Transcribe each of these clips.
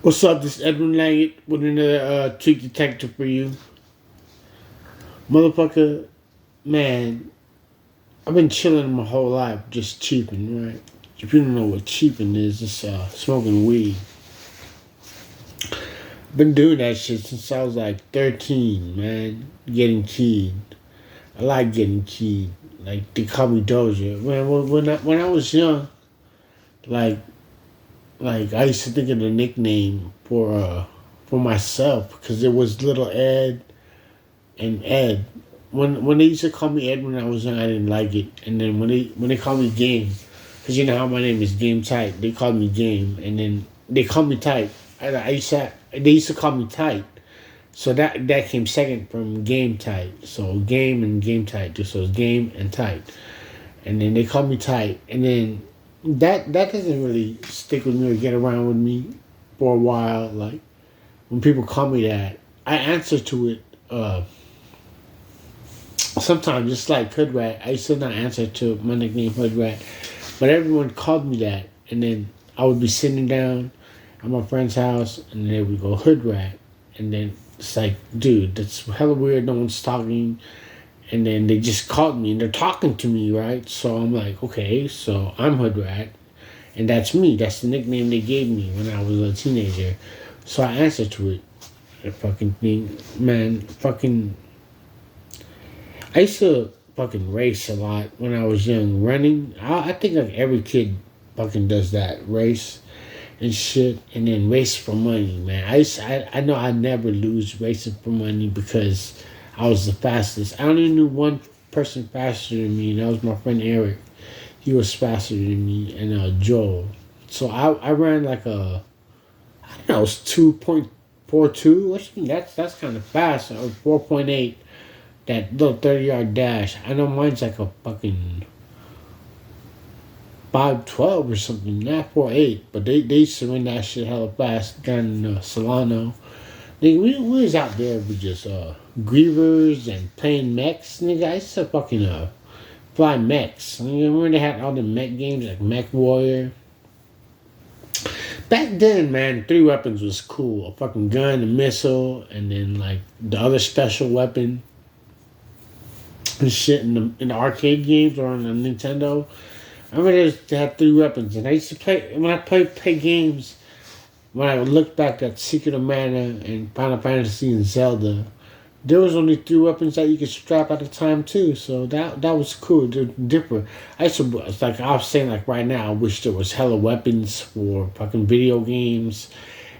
What's up? This is Edwin Langit with another Tweak Detective for you. Motherfucker, man, I've been chilling my whole life just cheaping, right? If you don't know what cheaping is, it's smoking weed. Been doing that shit since I was like 13, man. Getting keen. I like getting keen. Like, they call me Doja. Man, when I was young, like, I used to think of the nickname for myself because it was Little Ed and Ed. When they used to call me Ed when I was young, I didn't like it. And then when they called me Game, because you know how my name is Game Tight, they called me Game, and then they called me Tight. They used to call me Tight, so that came second from Game Tight. So Game and Game Tight, just so it's Game and Tight, and then they called me Tight, and then that doesn't really stick with me or get around with me for a while. Like when people call me that, I answer to it. Sometimes just like Hood Rat, I used to not answer to my nickname Hood Rat, but everyone called me that, and then I would be sitting down at my friend's house, and they would go Hood Rat, and then it's like, dude, that's hella weird. No one's talking, and then they just called me, and they're talking to me, right? So I'm like, okay, so I'm Hood Rat, and that's me. That's the nickname they gave me when I was a teenager. So I answered to it. The fucking thing, man, fucking I used to fucking race a lot when I was young. Running, I think like every kid fucking does that. Race and shit, and then race for money, man. I know I never lose racing for money because I was the fastest. I only knew one person faster than me, and that was my friend Eric. He was faster than me, and Joel. So I ran like I don't know, it was 2.42. Which that's kind of fast. Or 4.8, that little 30-yard dash. I know mine's like a fucking 5.12 or something, not 4.8, but they used to run that shit hella fast down in Solano. Nigga, we was out there with just grievers and playing mechs. Nigga, I used to fucking fly mechs. You remember they had all the mech games like Mech Warrior? Back then, man, three weapons was cool. A fucking gun, a missile, and then like the other special weapon and shit in the arcade games or on the Nintendo. I remember they had three weapons, and I used to play when I play games. When I look back at Secret of Mana and Final Fantasy and Zelda, there was only three weapons that you could strap at a time too. So that was cool. They're different. I used to, it's like I was saying, like right now, I wish there was hella weapons for fucking video games,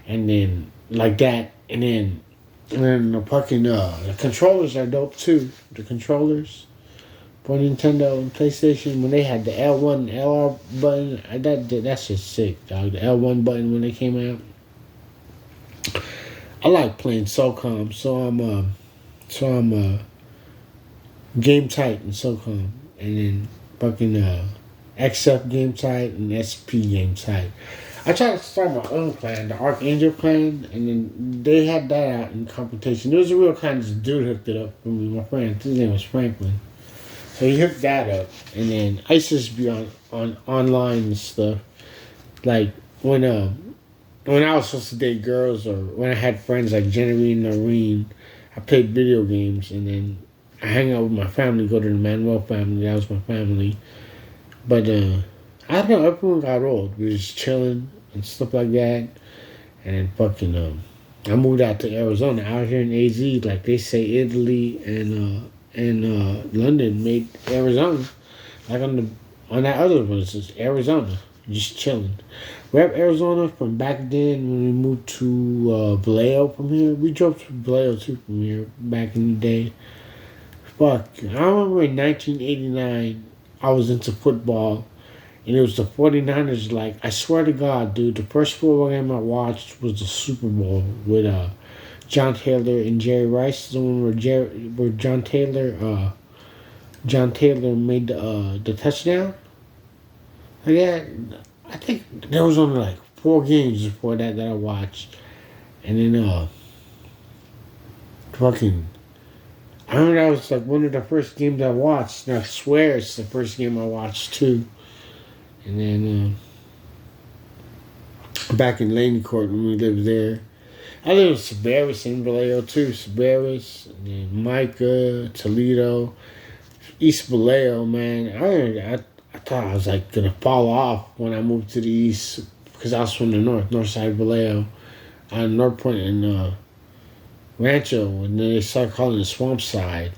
and then like that, and then the fucking the controllers are dope too. The controllers for Nintendo and PlayStation when they had the L1 LR button, that's just sick, dog. The L1 button when they came out. I like playing SOCOM, so I'm game tight in SOCOM, and then fucking XF game tight and SP game tight. I tried to start my own clan, the Archangel clan, and then they had that out in competition. There was a real kind of dude hooked it up for me, my friend. His name was Franklin. So he hooked that up, and then I used to just be on online and stuff. Like when I was supposed to date girls, or when I had friends like Genevieve and Noreen, I played video games, and then I hang out with my family, go to the Manuel family. That was my family. But I don't know. Everyone got old. We were just chilling and stuff like that, and then fucking I moved out to Arizona, out here in AZ, like they say, Italy and London made Arizona. Like on that other one, it's just Arizona, just chilling. We have Arizona from back then when we moved to Vallejo from here. We drove to Vallejo too from here back in the day. Fuck, I remember in 1989, I was into football, and it was the 49ers. Like, I swear to God, dude, the first football game I watched was the Super Bowl with John Taylor and Jerry Rice. The one where John Taylor made the touchdown. Like, yeah, I think there was only like four games before that I watched, and then fucking. I remember that was like one of the first games I watched, and I swear it's the first game I watched too. And then back in Laney Court when we lived there. I lived in Sabarris in Vallejo too. Sabarris, and then Micah, Toledo, East Vallejo, man. I thought I was like gonna fall off when I moved to the east because I was from the north side of Vallejo, on North Point and Rancho, and then they started calling it Swamp Side.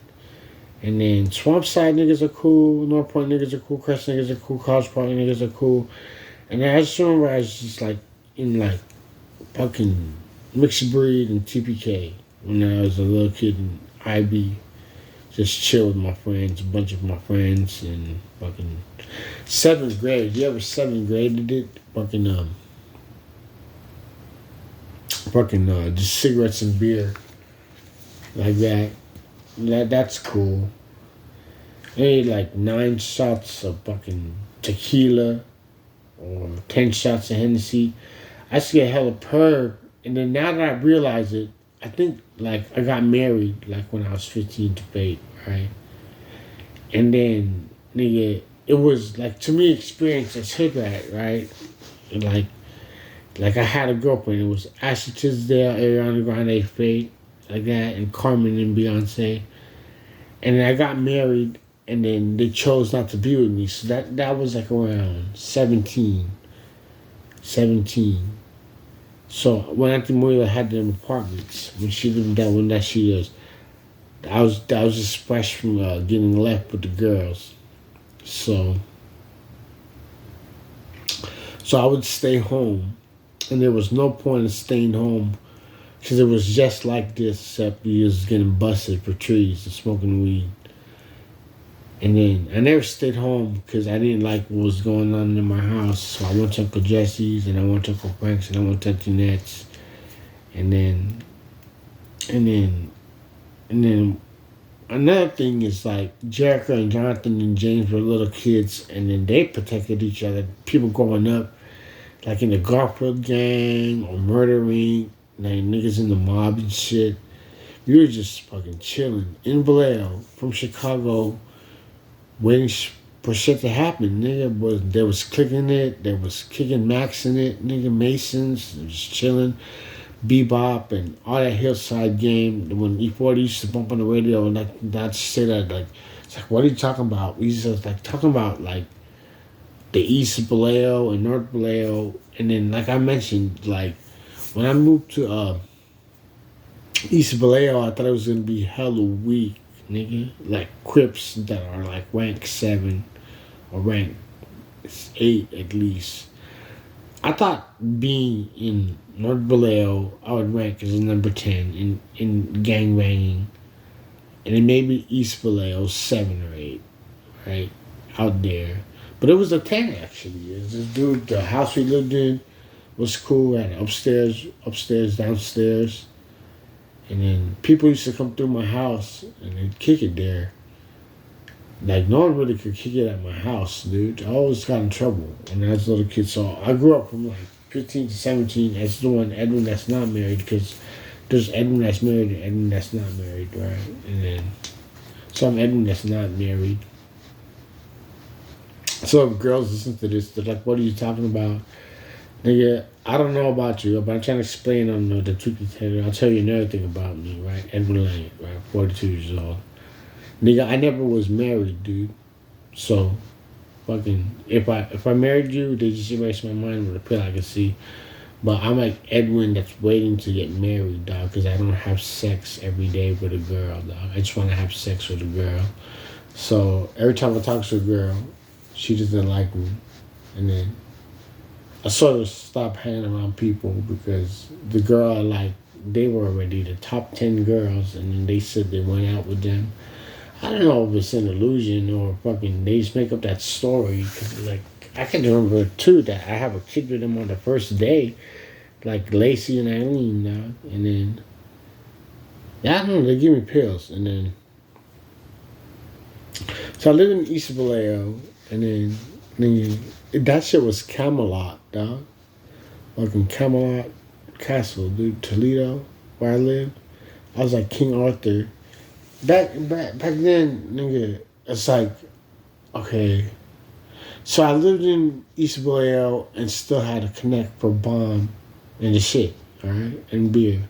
And then Swamp Side niggas are cool, North Point niggas are cool, Crest niggas are cool, College Park niggas are cool. And then I just remember I was just like in like fucking mixed breed and TPK when I was a little kid in IB. Just chill with my friends, a bunch of my friends, and fucking seventh grade. You ever seventh graded it? Just cigarettes and beer like that. That's cool. I ate like 9 shots of fucking tequila or 10 shots of Hennessy. I used to get hella perv, and then now that I realize it, I think like I got married like when I was 15 to fate, right? And then nigga, it was like to me experience as hood rat, right? And like I had a girlfriend. It was Ashley Tisdale, Ariana Grande, Fate, like that, and Carmen and Beyonce. And then I got married, and then they chose not to be with me. So that was like around 17. So when Auntie Maria had them apartments, when she lived down when that she was, I was just fresh from getting left with the girls. So I would stay home, and there was no point in staying home because it was just like this, except you was getting busted for trees and smoking weed. And then I never stayed home because I didn't like what was going on in my house. So I went to Uncle Jesse's, and I went to Uncle Frank's, and I went to Auntie Net's. And then another thing is like Jericho and Jonathan and James were little kids, and then they protected each other. People growing up, like in the Garfield gang or murdering, like niggas in the mob and shit. We were just fucking chilling in Vallejo from Chicago, waiting for shit to happen. There was clicking it, there was kicking Max in it, nigga Masons, it was chilling, Bebop and all that hillside game. When E40 used to bump on the radio and not say that, like, it's like, what are you talking about? We used to like talking about like the East Vallejo and North Vallejo, and then like I mentioned, like when I moved to East Vallejo, I thought it was gonna be hella weak, nigga. Like Crips that are like rank 7 or rank 8 at least. I thought being in North Vallejo, I would rank as a number 10 in gang banging, and then maybe East Vallejo 7 or 8, right out there. But it was a 10 actually. It was this dude, the house we lived in was cool. Had upstairs, downstairs. And then people used to come through my house and they'd kick it there. Like, no one really could kick it at my house, dude. I always got in trouble when I was a little kid. So I grew up from like 15 to 17 as the one Edwin that's not married, because there's Edwin that's married and Edwin that's not married, right? And then some Edwin that's not married. So if girls listen to this, they're like, what are you talking about? Nigga, I don't know about you, but I'm trying to explain on the truth to tell you. I'll tell you another thing about me, right? Edwin Lane, right? 42 years old. Nigga, I never was married, dude. So, fucking, if I married you, they just erase my mind with a pill I can see. But I'm like Edwin that's waiting to get married, dog, because I don't have sex every day with a girl, dog. I just want to have sex with a girl. So, every time I talk to a girl, she doesn't like me. And then I sort of stopped hanging around people because the girl I liked, they were already the top 10 girls, and then they said they went out with them. I don't know if it's an illusion or fucking they just make up that story. Cause like I can remember too that I have a kid with them on the first day, like Lacey and Eileen now, and then I don't know, they give me pills, and then so I live in East Vallejo, and then that shit was Camelot, dog. Fucking Camelot Castle, dude. Toledo, where I lived. I was like King Arthur. Back then, nigga, it's like, okay, So I lived in East Vallejo and still had to connect for bomb and the shit, all right, and beer.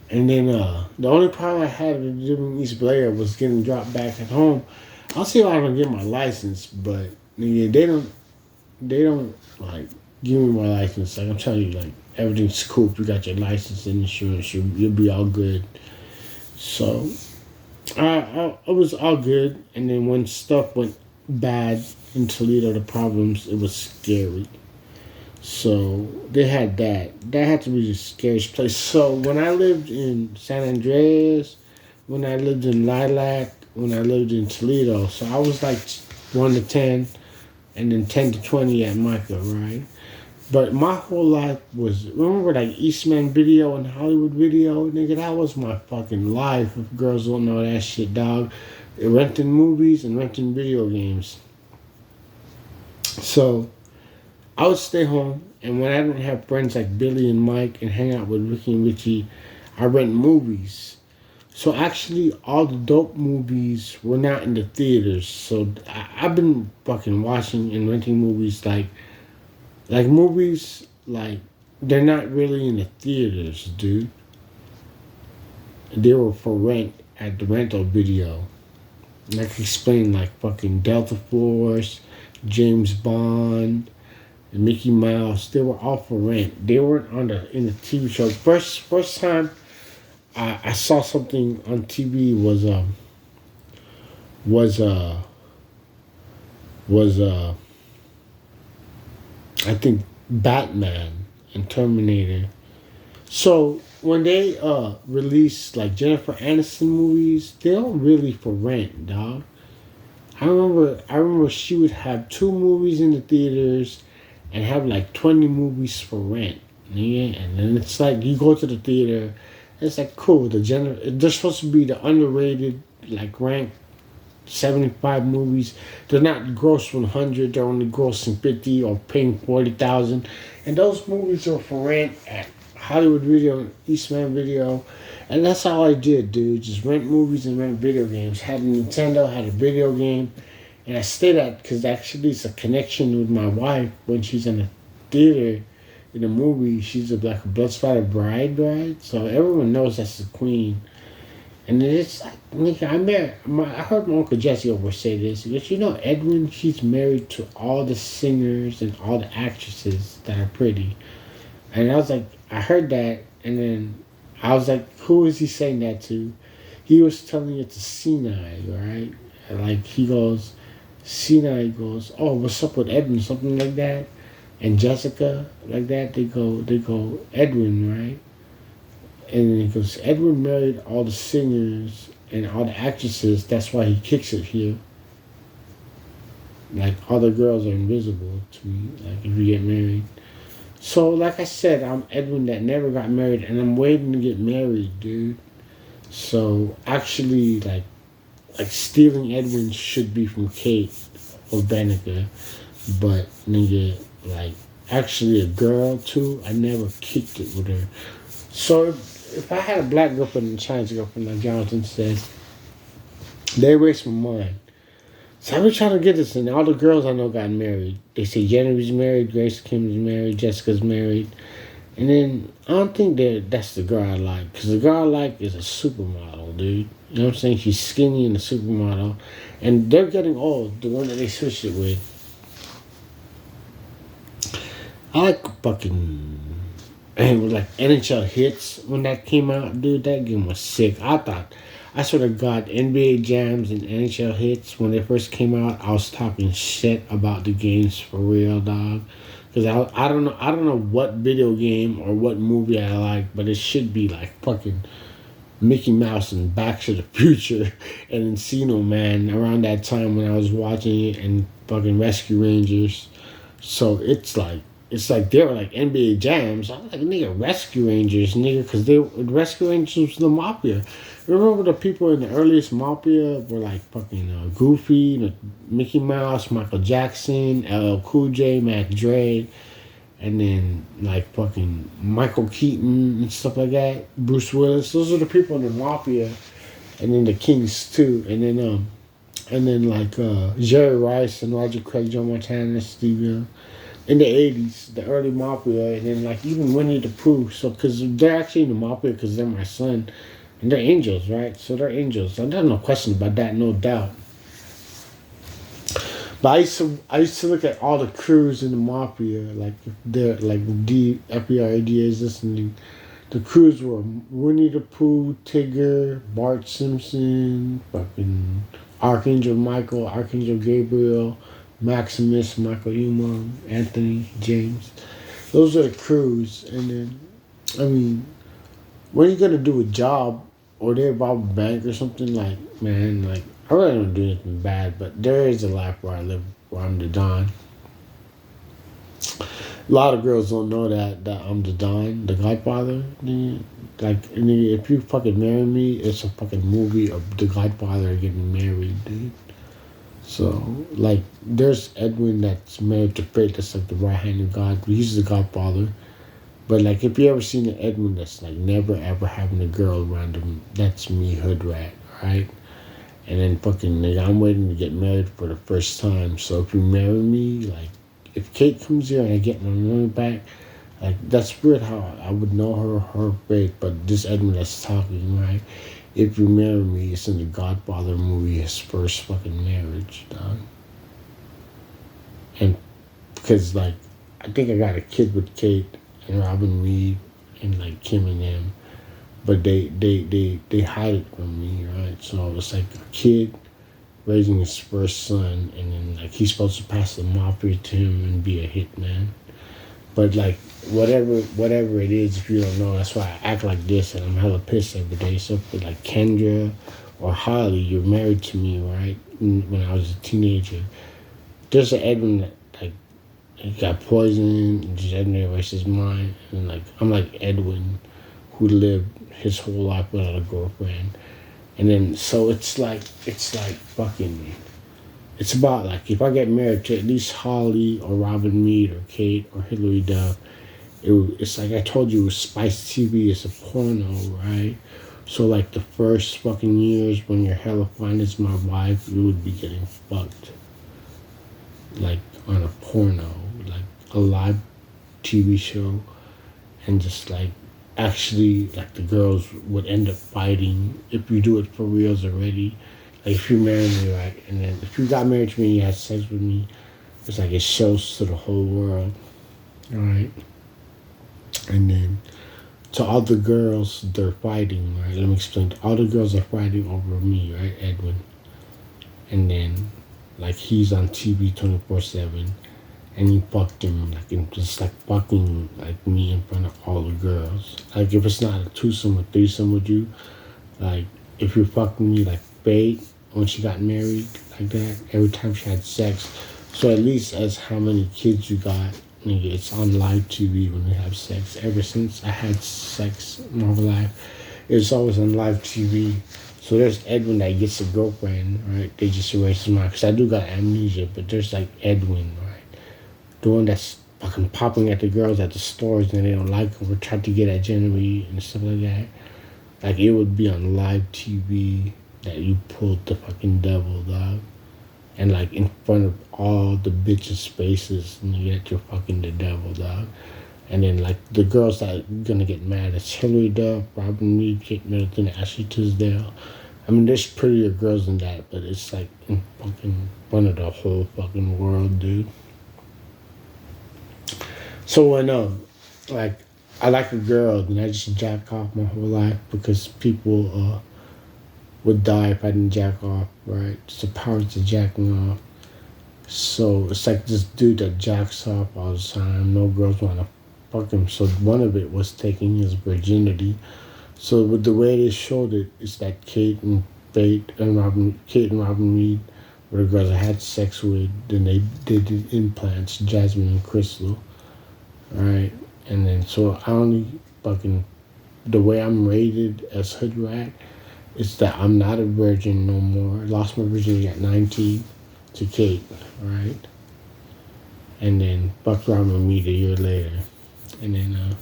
And then the only problem I had with living in East Vallejo was getting dropped back at home. I'll see if I can get my license, but nigga, they don't like give me my license. Like I'm telling you, like everything's cool. If you got your license and insurance, you'll be all good. So I was all good, and then when stuff went bad in Toledo, the problems, it was scary. So they had that. That had to be the scariest place. So when I lived in San Andreas, when I lived in Lilac, when I lived in Toledo, so I was like 1 to 10, and then 10 to 20 at Micah, right? But my whole life was, remember like Eastman Video and Hollywood Video, nigga. That was my fucking life. If girls don't know that shit, dog. Renting movies and renting video games. So I would stay home, and when I didn't have friends like Billy and Mike and hang out with Ricky and Richie, I rent movies. So actually, all the dope movies were not in the theaters. So I've been fucking watching and renting movies like movies like they're not really in the theaters, dude. They were for rent at the rental video. Like explain like fucking Delta Force, James Bond, Mickey Mouse, they were all for rent. They weren't on in the TV show. First time I saw something on TV was I think Batman and Terminator. So when they release like Jennifer Aniston movies, they're really for rent, dog. I remember she would have 2 movies in the theaters and have like 20 movies for rent. Yeah, and then it's like you go to the theater, it's like cool. They're supposed to be the underrated, like ranked 75 movies. They're not gross 100. They're only grossing 50 or paying 40,000. And those movies are for rent at Hollywood Video, Eastman Video, and that's all I did, dude. Just rent movies and rent video games. Had a Nintendo, had a video game. And I stayed at, because actually it's a connection with my wife when she's in the theater in a movie. She's like a blood-spotted bride, right? So everyone knows that's the queen. And then it's like, nigga, I heard my Uncle Jesse over say this. But you know, Edwin, she's married to all the singers and all the actresses that are pretty. And I was like, I heard that, and then I was like, who is he saying that to? He was telling it to Sinai, right? And like, Sinai goes, oh, what's up with Edwin? Something like that. And Jessica, like that, they go, Edwin, right? And then he goes, Edwin married all the singers and all the actresses. That's why he kicks it here. Like, all the girls are invisible to me, like, if you get married. So, like I said, I'm Edwin that never got married, and I'm waiting to get married, dude. So, actually, like stealing Edwin should be from Kate or Benica. But, nigga, like, actually a girl, too, I never kicked it with her. So, if I had a black girlfriend and a Chinese girlfriend, like Jonathan said, they erased my mind. So I've been trying to get this, and all the girls I know got married. They say Jennifer's married, Grace Kim's married, Jessica's married. And then I don't think that's the girl I like. Because the girl I like is a supermodel, dude. You know what I'm saying? She's skinny and a supermodel. And they're getting old, the one that they switched it with. I like fucking... And with like NHL Hits, when that came out, dude, that game was sick. I sort of got NBA Jams and NHL Hits when they first came out. I was talking shit about the games for real, dog. Because I don't know what video game or what movie I like, but it should be like fucking Mickey Mouse and Back to the Future and Encino Man around that time when I was watching it, and fucking Rescue Rangers. So it's like they were like NBA Jams. I was like, nigga, Rescue Rangers, nigga, because Rescue Rangers was the Mafia. Remember the people in the earliest Mafia were like fucking Goofy, Mickey Mouse, Michael Jackson, LL Cool J, Mac Dre, and then like fucking Michael Keaton and stuff like that, Bruce Willis. Those are the people in the Mafia, and then the Kings too. And then and then like Jerry Rice and Roger Craig, Joe Montana, Steve Young in the '80s, the early Mafia, and then like even Winnie the Pooh. So because they're actually in the Mafia because they're my son, and they're angels, right? So they're angels. And there's no question about that, no doubt. But I used to look at all the crews in the Mafia, like if they're like the FBI DAs listening. The crews were Winnie the Pooh, Tigger, Bart Simpson, fucking Archangel Michael, Archangel Gabriel, Maximus, Michael Umar, Anthony, James. Those are the crews. And then, I mean, when you gonna do a job or they rob a bank or something, like, man, like, I really don't do anything bad, but there is a life where I live where I'm the Don. A lot of girls don't know that I'm the Don, the Godfather. Nigga. Like, nigga, if you fucking marry me, it's a fucking movie of the Godfather getting married, dude. So, like, there's Edwin that's married to Fate, that's like the right hand of God. He's the Godfather. But, like, if you ever seen an Edwin that's, like, never ever having a girl around him, that's me, Hood Rat, right? And then fucking, nigga, I'm waiting to get married for the first time. So if you marry me, like, if Kate comes here and I get my money back, like, that's weird how I would know her fate, but this Edmund that's talking, right? If you marry me, it's in the Godfather movie, his first fucking marriage, dog. And because, like, I think I got a kid with Kate and Robin Reed and, like, Kim and them, but they hide it from me, right? So it's like a kid raising his first son, and then, like, he's supposed to pass the mafia to him and be a hitman. But, like, whatever it is, if you don't know, that's why I act like this, and I'm hella pissed every day. So for like Kendra or Holly, you're married to me, right? When I was a teenager, there's an Edwin that, like, he got poisoned and just Edwin erased his mind, and like I'm like Edwin, who lived his whole life without a girlfriend, and then so it's like fucking. It's about, like, if I get married to at least Holly or Robin Meade or Kate or Hillary Duff, it's like I told you, Spice TV is a porno, right? So, like, the first fucking years when you're hella fine as my wife, you would be getting fucked. Like, on a porno, like a live TV show. And just, like, actually, like, the girls would end up fighting if you do it for reals already. Like, if you marry me, right, and then if you got married to me and you had sex with me, it's like it shows to the whole world, right? And then to all the girls, they're fighting, right? Let me explain. All the girls are fighting over me, right, Edwin? And then, like, he's on TV 24/7, and you fucked him, like, and just like fucking like me in front of all the girls. Like, if it's not a twosome or threesome with you, like, if you're fucking me like Fate when she got married, like that, every time she had sex. So at least as how many kids you got, nigga, it's on live TV when they have sex. Ever since I had sex in my whole life, it's always on live TV. So there's Edwin that gets a girlfriend, right? They just erase his mind. Because I do got amnesia, but there's like Edwin, right? The one that's fucking popping at the girls at the stores and they don't like them or try to get at Genevieve and stuff like that. Like, it would be on live TV that you pulled the fucking devil, dog. And, like, in front of all the bitches' faces, and you get you're fucking the devil, dog. And then, like, the girls that are gonna get mad, it's Hillary Duff, Robin Reed, Kate Middleton, Ashley Tisdale. I mean, there's prettier girls than that, but it's, like, in fucking front of the whole fucking world, dude. So when, like, I like a girl, then I just jack off my whole life because people, would die if I didn't jack off, right? It's the power to jacking off. So it's like this dude that jacks off all the time. No girls want to fuck him. So one of it was taking his virginity. So with the way they showed it, it's that Kate and Robin Reed were the girls I had sex with. Then they did implants, Jasmine and Crystal, right? And then so I only fucking, the way I'm rated as Hood Rat, it's that I'm not a virgin no more. I lost my virginity at 19 to Kate, right? And then fucked around with me a year later. And then,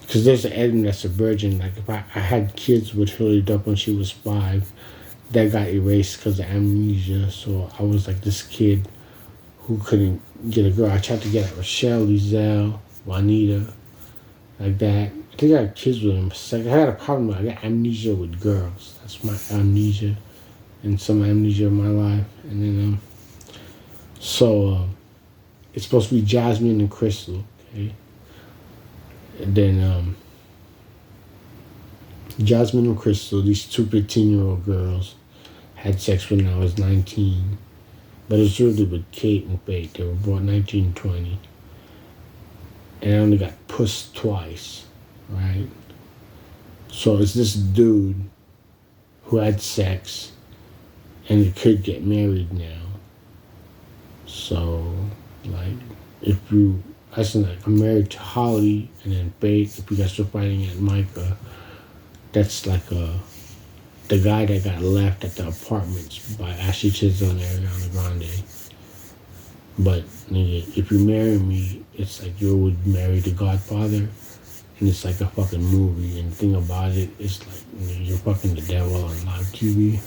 because there's an Edmund that's a virgin. Like, if I had kids with Hillary Duff when she was 5, that got erased because of amnesia. So I was like this kid who couldn't get a girl. I tried to get at Rochelle, Lizelle, Juanita, like that. I think I had kids with him. It's like I had a problem. I got amnesia with girls. That's my amnesia, and some amnesia in my life. And then it's supposed to be Jasmine and Crystal. Okay, and then Jasmine and Crystal, these two 15-year-old girls, had sex when I was 19. But it's really with Kate and Bate. They were born 1920. And I only got pussed twice, right? So it's this dude who had sex and he could get married now. So, like, I said, like, I'm married to Holly and then Bate. If you guys are fighting at Micah, that's like the guy that got left at the apartments by Ashley Tisdale and Ariana Grande. But nigga, if you marry me, it's like you would marry the Godfather, and it's like a fucking movie. And the thing about it, it's like nigga, you're fucking the devil on live TV.